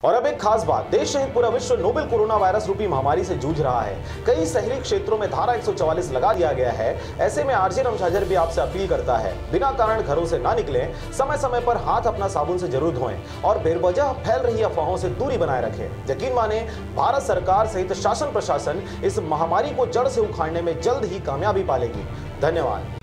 और अब एक खास बात, देश सहित पूरा विश्व नोवेल कोरोना वायरस रूपी महामारी से जूझ रहा है। कई शहरी क्षेत्रों में धारा 144 लगा दिया गया है। ऐसे में आरजे रमझाझर भी आपसे अपील करता है, बिना कारण घरों से ना निकलें, समय समय पर हाथ अपना साबुन से जरूर धोएं और बेवजह फैल रही अफवाहों से दूरी बनाए रखें। यकीन माने, भारत सरकार सहित शासन प्रशासन इस महामारी को जड़ से उखाड़ने में जल्द ही कामयाबी पालेगी। धन्यवाद।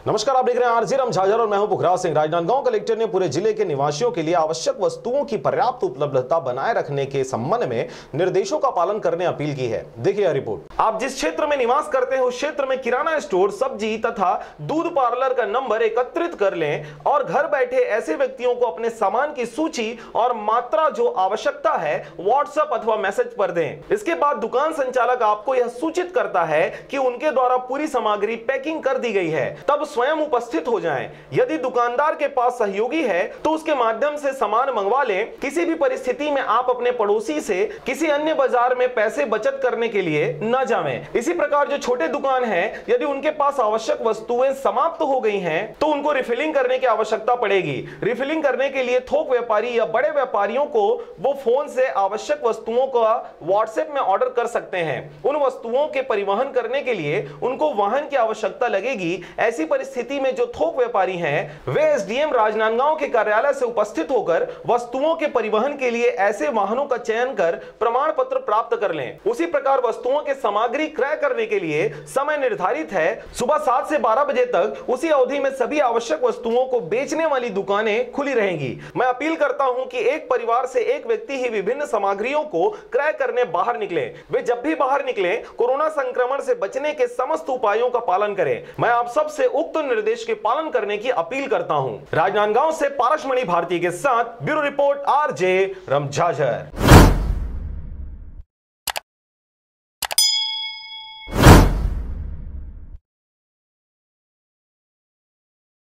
नमस्कार, आप देख रहे हैं आरजे रमझाझर और मैं हूं पुखराज सिंह। राजनांदगांव कलेक्टर ने पूरे जिले के निवासियों के लिए आवश्यक वस्तुओं की पर्याप्त उपलब्धता बनाए रखने के संबंध में निर्देशों का पालन करने अपील की है। देखिए यह रिपोर्ट। आप जिस क्षेत्र में निवास करते हैं उस क्षेत्र में किराना स्टोर, सब्जी तथा दूध पार्लर का नंबर एकत्रित कर लें और घर बैठे ऐसे व्यक्तियों को अपने सामान की सूची और मात्रा जो आवश्यकता है व्हाट्सएप अथवा मैसेज पर दें। इसके बाद दुकान संचालक आपको यह सूचित करता है कि उनके द्वारा पूरी सामग्री पैकिंग कर दी गई है, तब स्वयं उपस्थित हो जाएं। यदि दुकानदार के पास सहयोगी है तो उसके माध्यम से सामान मंगवा लें। किसी भी परिस्थिति में आप अपने पड़ोसी से किसी अन्य बाजार में पैसे बचत करने के लिए न जाएं। इसी प्रकार जो छोटे दुकान हैं, यदि उनके पास आवश्यक वस्तुएं समाप्त हो गई हैं तो उनको रिफिलिंग करने की आवश्यकता पड़ेगी। रिफिलिंग करने के लिए थोक व्यापारी या बड़े व्यापारियों को वो फोन से आवश्यक वस्तुओं का व्हाट्सएप में ऑर्डर कर सकते हैं। उन वस्तुओं के परिवहन करने के लिए उनको वाहन की आवश्यकता लगेगी। ऐसी परिस्थिति में जो थोक व्यापारी हैं वे एसडीएम राजनांदगांव के कार्यालय से उपस्थित होकर वस्तुओं के परिवहन के लिए ऐसे वाहनों का चयन कर प्रमाण पत्र प्राप्त कर लें। उसी प्रकार वस्तुओं के सामग्री क्रय करने के लिए समय निर्धारित है, सुबह 7 से 12 बजे तक। उसी अवधि में सभी आवश्यक वस्तुओं को बेचने वाली दुकानें खुली रहेंगी। मैं अपील करता हूं कि एक परिवार से एक व्यक्ति ही विभिन्न सामग्रियों को क्रय करने बाहर निकले। वे जब भी बाहर निकले कोरोना संक्रमण से बचने के समस्त उपायों का पालन करें। मैं आप सबसे उक्त निर्देश के पालन करने की अपील करता हूं। राजनांदगांव से पारसमणि भारती के साथ ब्यूरो रिपोर्ट आरजे रमझाझर।